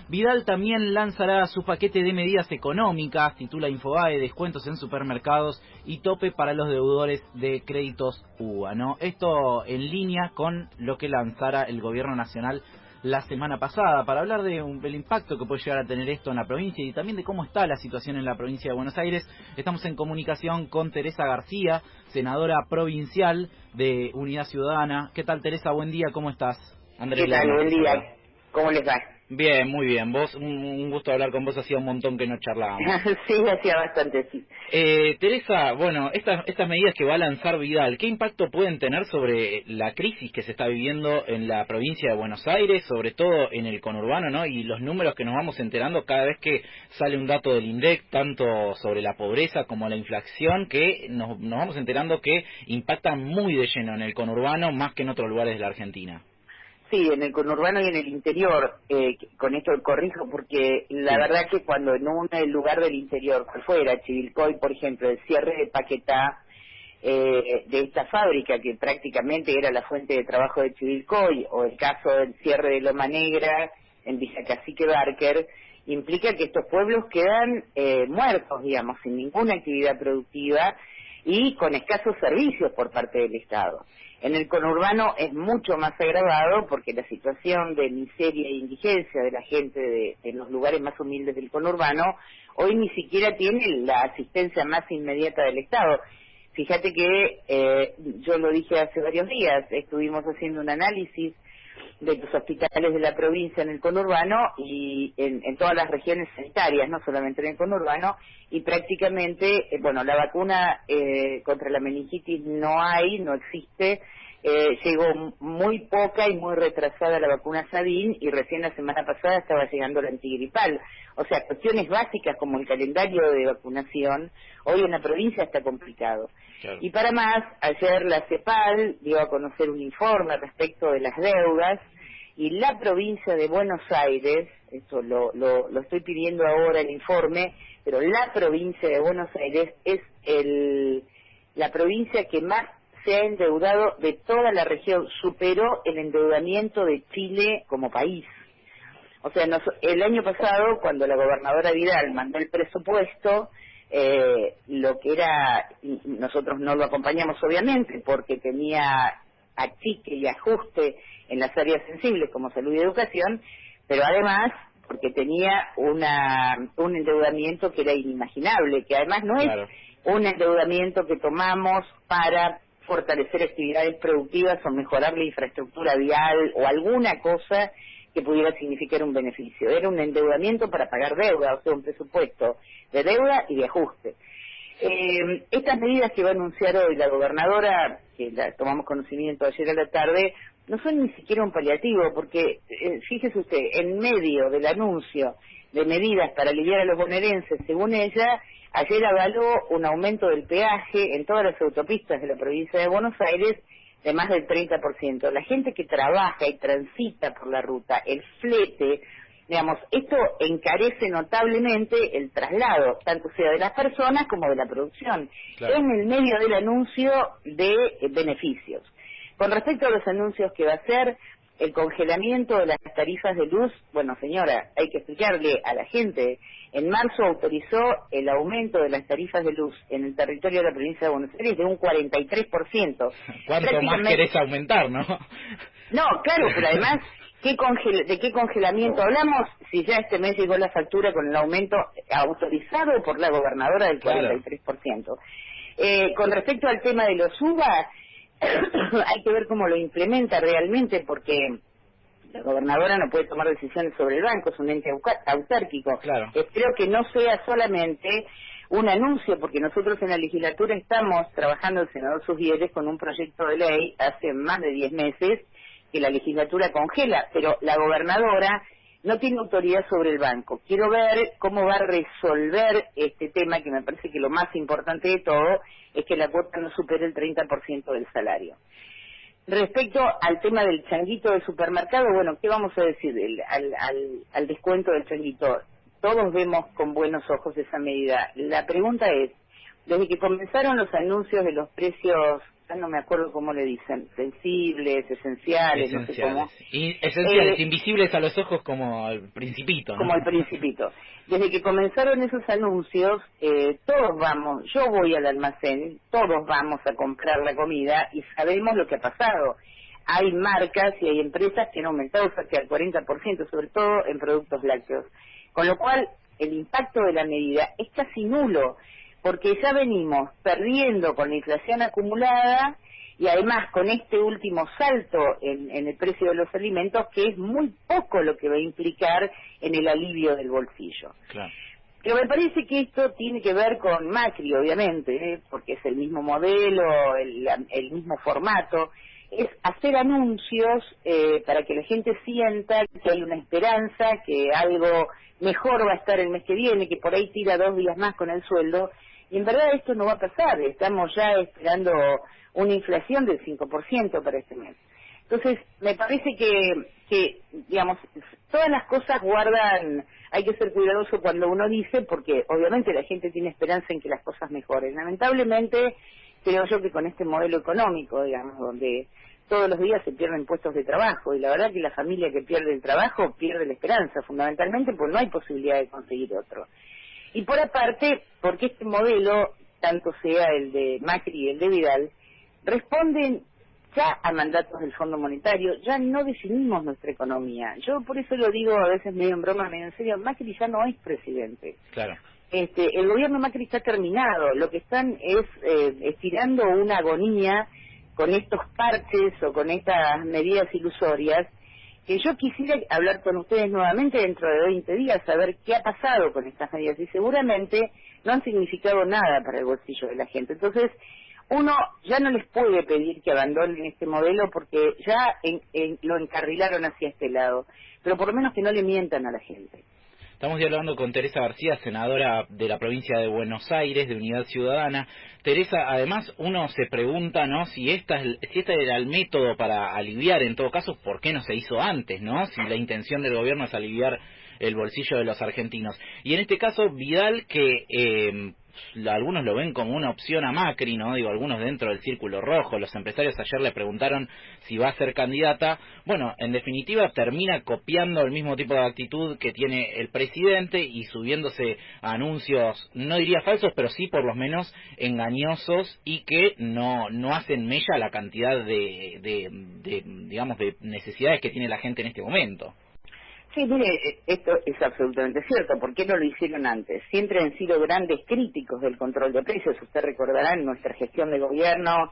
Vidal también lanzará su paquete de medidas económicas, titula Infobae, descuentos en supermercados y tope para los deudores de créditos UBA, ¿no? Esto en línea con lo que lanzara el gobierno nacional la semana pasada, para hablar del impacto que puede llegar a tener esto en la provincia y también de cómo está la situación en la provincia de Buenos Aires. Estamos en comunicación con Teresa García, senadora provincial de Unidad Ciudadana. ¿Qué tal, Teresa? Buen día, ¿cómo estás? Andrés ¿Qué tal? Lerner Buen te día. saluda. ¿Cómo les va? Bien, muy bien. Vos, un gusto hablar con vos, hacía un montón que no charlábamos. Sí, hacía bastante, sí. Teresa, bueno, estas medidas que va a lanzar Vidal, ¿qué impacto pueden tener sobre la crisis que se está viviendo en la provincia de Buenos Aires, sobre todo en el conurbano, ¿no? Y los números que nos vamos enterando cada vez que sale un dato del INDEC, tanto sobre la pobreza como la inflación, que nos vamos enterando que impactan muy de lleno en el conurbano más que en otros lugares de la Argentina. Sí, en el conurbano y en el interior, con esto corrijo, porque la Sí, verdad que cuando en un lugar del interior, cual fuera, Chivilcoy, por ejemplo, el cierre de Paquetá, de esta fábrica que prácticamente era la fuente de trabajo de Chivilcoy, o el caso del cierre de Loma Negra en Villa Cacique Barker, implica que estos pueblos quedan muertos, digamos, sin ninguna actividad productiva y con escasos servicios por parte del Estado. En el conurbano es mucho más agravado porque la situación de miseria e indigencia de la gente de los lugares más humildes del conurbano hoy ni siquiera tiene la asistencia más inmediata del Estado. Fíjate que yo lo dije hace varios días, estuvimos haciendo un análisis de los hospitales de la provincia en el conurbano y en todas las regiones sanitarias, no solamente en el conurbano, y prácticamente, bueno, la vacuna contra la meningitis no existe, llegó muy poca y muy retrasada la vacuna Sabin y recién la semana pasada estaba llegando la antigripal. O sea, cuestiones básicas como el calendario de vacunación, hoy en la provincia está complicado. claro. Y para más, ayer la CEPAL dio a conocer un informe respecto de las deudas y la provincia de Buenos Aires, esto lo estoy pidiendo ahora el informe, pero la provincia de Buenos Aires es la provincia que más se ha endeudado de toda la región, superó el endeudamiento de Chile como país. O sea, el año pasado, cuando la gobernadora Vidal mandó el presupuesto, lo que era, nosotros no lo acompañamos obviamente, porque tenía achique y ajuste en las áreas sensibles como salud y educación, pero además porque tenía un endeudamiento que era inimaginable, que además no es Claro. un endeudamiento que tomamos para fortalecer actividades productivas o mejorar la infraestructura vial o alguna cosa que pudiera significar un beneficio. Era un endeudamiento para pagar deuda, o sea, un presupuesto de deuda y de ajuste. Estas medidas que va a anunciar hoy la gobernadora, que la tomamos conocimiento ayer a la tarde, no son ni siquiera un paliativo, porque fíjese usted, en medio del anuncio de medidas para aliviar a los bonaerenses, según ella, ayer avaló un aumento del peaje en todas las autopistas de la provincia de Buenos Aires de más del 30%. La gente que trabaja y transita por la ruta, el flete, digamos, esto encarece notablemente el traslado, tanto sea de las personas como de la producción, Claro. en el medio del anuncio de beneficios. Con respecto a los anuncios que va a hacer, el congelamiento de las tarifas de luz, bueno señora, hay que explicarle a la gente, en marzo autorizó el aumento de las tarifas de luz en el territorio de la provincia de Buenos Aires de un 43%. ¿Cuánto más querés aumentar, no? No, claro, pero además, ¿de qué congelamiento hablamos si ya este mes llegó la factura con el aumento autorizado por la gobernadora del Claro. 43%? Con respecto al tema de los UBA, hay que ver cómo lo implementa realmente porque la gobernadora no puede tomar decisiones sobre el banco, es un ente autárquico. Claro. Espero que no sea solamente un anuncio, porque nosotros en la legislatura estamos trabajando, el senador Susieres, con un proyecto de ley hace más de 10 meses que la legislatura congela, pero la gobernadora no tiene autoridad sobre el banco. Quiero ver cómo va a resolver este tema, que me parece que lo más importante de todo es que la cuota no supere el 30% del salario. Respecto al tema del changuito de supermercado, bueno, ¿qué vamos a decir al descuento del changuito? Todos vemos con buenos ojos esa medida. La pregunta es, desde que comenzaron los anuncios de los precios ya no me acuerdo cómo le dicen, sensibles, esenciales, no sé cómo. Y esenciales, invisibles a los ojos como el Principito, ¿no? Como el Principito. Desde que comenzaron esos anuncios, todos vamos, yo voy al almacén, todos vamos a comprar la comida y sabemos lo que ha pasado. Hay marcas y hay empresas que han aumentado casi al 40%, sobre todo en productos lácteos. Con lo cual, el impacto de la medida es casi nulo, porque ya venimos perdiendo con la inflación acumulada y además con este último salto en el precio de los alimentos, que es muy poco lo que va a implicar en el alivio del bolsillo. Claro. Pero me parece que esto tiene que ver con Macri, obviamente, porque es el mismo modelo, el mismo formato, es hacer anuncios para que la gente sienta que hay una esperanza, que algo mejor va a estar el mes que viene, que por ahí tira 2 días más con el sueldo, y en verdad esto no va a pasar, estamos ya esperando una inflación del 5% para este mes. Entonces, me parece que, digamos, todas las cosas guardan, hay que ser cuidadoso cuando uno dice, porque obviamente la gente tiene esperanza en que las cosas mejoren. Lamentablemente, creo yo que con este modelo económico, digamos, donde todos los días se pierden puestos de trabajo, y la verdad que la familia que pierde el trabajo pierde la esperanza, fundamentalmente, pues no hay posibilidad de conseguir otro. Y por aparte, porque este modelo, tanto sea el de Macri y el de Vidal, responden ya a mandatos del Fondo Monetario, ya no definimos nuestra economía. Yo por eso lo digo a veces medio en broma, medio en serio, Macri ya no es presidente. Claro. El gobierno Macri está terminado, lo que están es estirando una agonía con estos parches o con estas medidas ilusorias, que yo quisiera hablar con ustedes nuevamente dentro de 20 días, saber qué ha pasado con estas medidas, y seguramente no han significado nada para el bolsillo de la gente. Entonces, uno ya no les puede pedir que abandonen este modelo porque ya lo encarrilaron hacia este lado, pero por lo menos que no le mientan a la gente. Estamos hablando con Teresa García, senadora de la provincia de Buenos Aires, de Unidad Ciudadana. Teresa, además uno se pregunta, ¿no?, si este era el método para aliviar, en todo caso, ¿por qué no se hizo antes, no? Si la intención del gobierno es aliviar el bolsillo de los argentinos. Y en este caso, Vidal, que algunos lo ven como una opción a Macri, ¿no? Digo, algunos dentro del círculo rojo, los empresarios ayer le preguntaron si va a ser candidata. Bueno, en definitiva termina copiando el mismo tipo de actitud que tiene el presidente y subiéndose a anuncios, no diría falsos, pero sí por lo menos engañosos, y que no hacen mella la cantidad digamos, de necesidades que tiene la gente en este momento. Sí, mire, esto es absolutamente cierto. ¿Por qué no lo hicieron antes? Siempre han sido grandes críticos del control de precios. Usted recordará en nuestra gestión de gobierno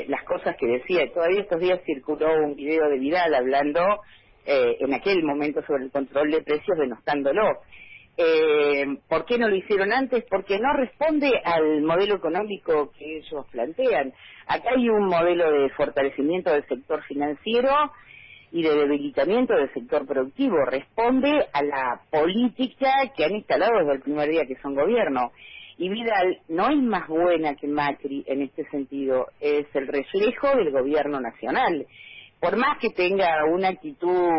las cosas que decía. Todavía estos días circuló un video de Vidal hablando en aquel momento sobre el control de precios, denostándolo. ¿Por qué no lo hicieron antes? Porque no responde al modelo económico que ellos plantean. Acá hay un modelo de fortalecimiento del sector financiero y de debilitamiento del sector productivo. Responde a la política que han instalado desde el primer día que son gobierno. Y Vidal no es más buena que Macri en este sentido, es el reflejo del gobierno nacional. Por más que tenga una actitud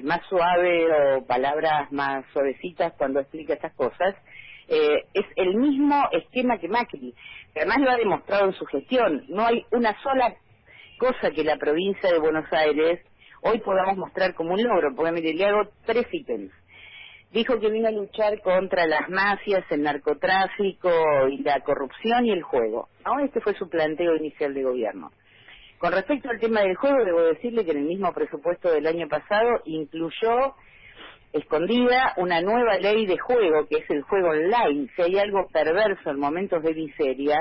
más suave o palabras más suavecitas cuando explica estas cosas, es el mismo esquema que Macri. Además lo ha demostrado en su gestión. No hay una sola cosa que la provincia de Buenos Aires hoy podamos mostrar como un logro, porque mire, le hago 3 ítems. Dijo que vino a luchar contra las mafias, el narcotráfico y la corrupción y el juego, ¿no? Este fue su planteo inicial de gobierno. Con respecto al tema del juego, debo decirle que en el mismo presupuesto del año pasado incluyó escondida una nueva ley de juego, que es el juego online. Si hay algo perverso en momentos de miseria,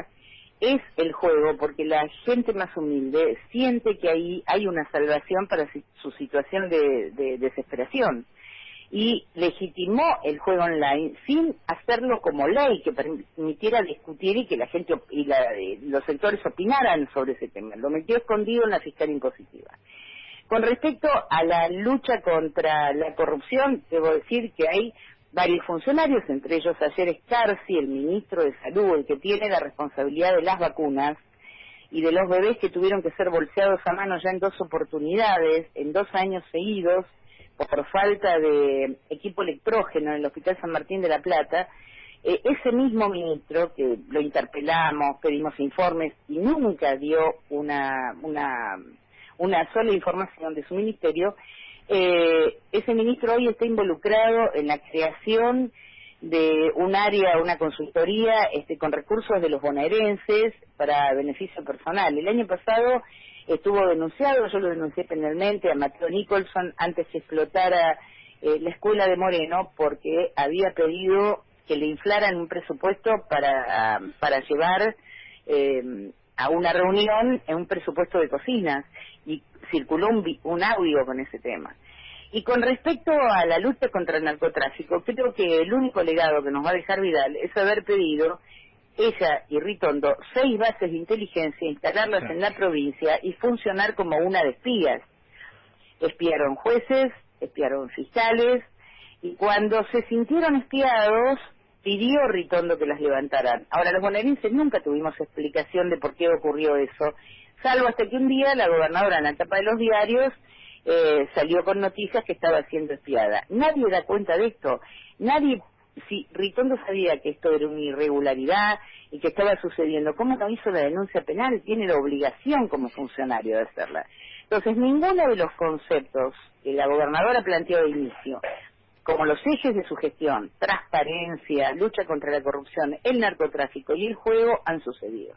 es el juego, porque la gente más humilde siente que ahí hay una salvación para su situación de desesperación, y legitimó el juego online sin hacerlo como ley que permitiera discutir y que la gente los sectores opinaran sobre ese tema. Lo metió escondido en la fiscal impositiva. Con respecto a la lucha contra la corrupción, debo decir que hay varios funcionarios, entre ellos ayer Escarsi, el ministro de Salud, el que tiene la responsabilidad de las vacunas y de los bebés que tuvieron que ser bolseados a mano ya en 2 oportunidades, en 2 años seguidos, por falta de equipo electrógeno en el Hospital San Martín de la Plata. ese mismo ministro, que lo interpelamos, pedimos informes y nunca dio una sola información de su ministerio, ese ministro hoy está involucrado en la creación de un área, una consultoría con recursos de los bonaerenses para beneficio personal. El año pasado estuvo denunciado, yo lo denuncié penalmente a Mateo Nicholson antes que explotara la escuela de Moreno, porque había pedido que le inflaran un presupuesto para llevar a una reunión en un presupuesto de cocinas, y circuló un audio con ese tema. Y con respecto a la lucha contra el narcotráfico, creo que el único legado que nos va a dejar Vidal es haber pedido, ella y Ritondo, 6 bases de inteligencia, instalarlas en la provincia y funcionar como una de espías. Espiaron jueces, espiaron fiscales, y cuando se sintieron espiados, pidió Ritondo que las levantaran. Ahora, los bonaerenses nunca tuvimos explicación de por qué ocurrió eso, salvo hasta que un día la gobernadora, en la tapa de los diarios, salió con noticias que estaba siendo espiada. Nadie da cuenta de esto. Nadie, si Ritondo sabía que esto era una irregularidad y que estaba sucediendo, ¿cómo no hizo la denuncia penal? Tiene la obligación como funcionario de hacerla. Entonces, ninguno de los conceptos que la gobernadora planteó de inicio, como los ejes de su gestión, transparencia, lucha contra la corrupción, el narcotráfico y el juego, han sucedido.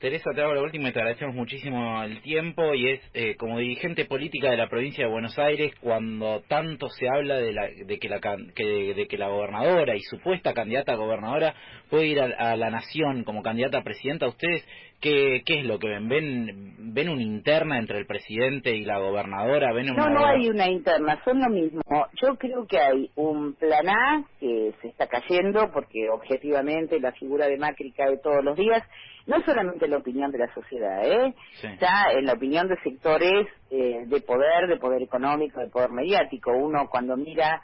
Teresa, te hago la última y te agradecemos muchísimo el tiempo, y es como dirigente política de la provincia de Buenos Aires, cuando tanto se habla de que la gobernadora y supuesta candidata a gobernadora puede ir a la nación como candidata a presidenta. ¿Ustedes qué es lo que ven? ¿Ven una interna entre el presidente y la gobernadora? No hay una interna, son lo mismo. Yo creo que hay un plan A que se está cayendo, porque objetivamente la figura de Macri cae todos los días, no solamente en la opinión de la sociedad, sí, ya en la opinión de sectores de poder económico, de poder mediático. Uno cuando mira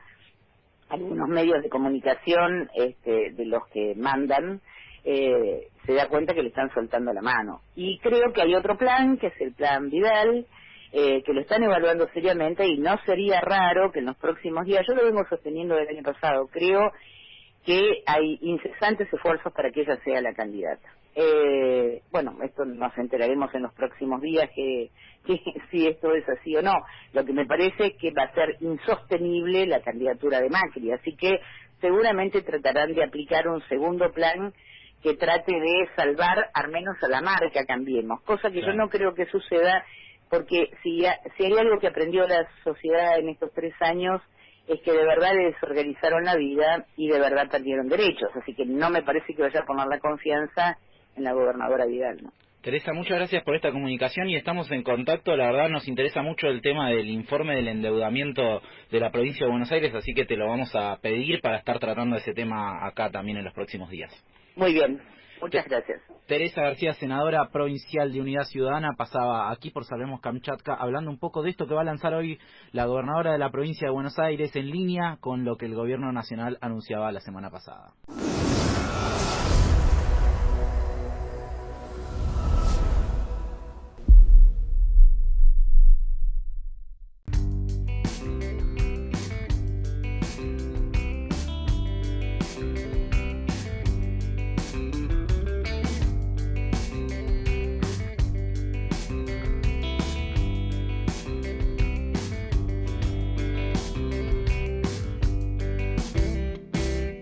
algunos medios de comunicación de los que mandan, se da cuenta que le están soltando la mano. Y creo que hay otro plan, que es el plan Vidal, que lo están evaluando seriamente, y no sería raro que en los próximos días, yo lo vengo sosteniendo desde el año pasado, creo que hay incesantes esfuerzos para que ella sea la candidata. Bueno, esto nos enteraremos en los próximos días que si esto es así o no. Lo que me parece es que va a ser insostenible la candidatura de Macri, así que seguramente tratarán de aplicar un segundo plan que trate de salvar al menos a la marca Cambiemos, cosa que yo no creo que suceda, porque si hay algo que aprendió la sociedad en estos 3 años es que de verdad le desorganizaron la vida y de verdad perdieron derechos, así que no me parece que vaya a poner la confianza en la gobernadora Vidal, ¿no? Teresa, muchas gracias por esta comunicación y estamos en contacto. La verdad nos interesa mucho el tema del informe del endeudamiento de la provincia de Buenos Aires, así que te lo vamos a pedir para estar tratando ese tema acá también en los próximos días. Muy bien, muchas gracias. Teresa García, senadora provincial de Unidad Ciudadana, pasaba aquí por Salvemos Kamchatka hablando un poco de esto que va a lanzar hoy la gobernadora de la provincia de Buenos Aires, en línea con lo que el gobierno nacional anunciaba la semana pasada.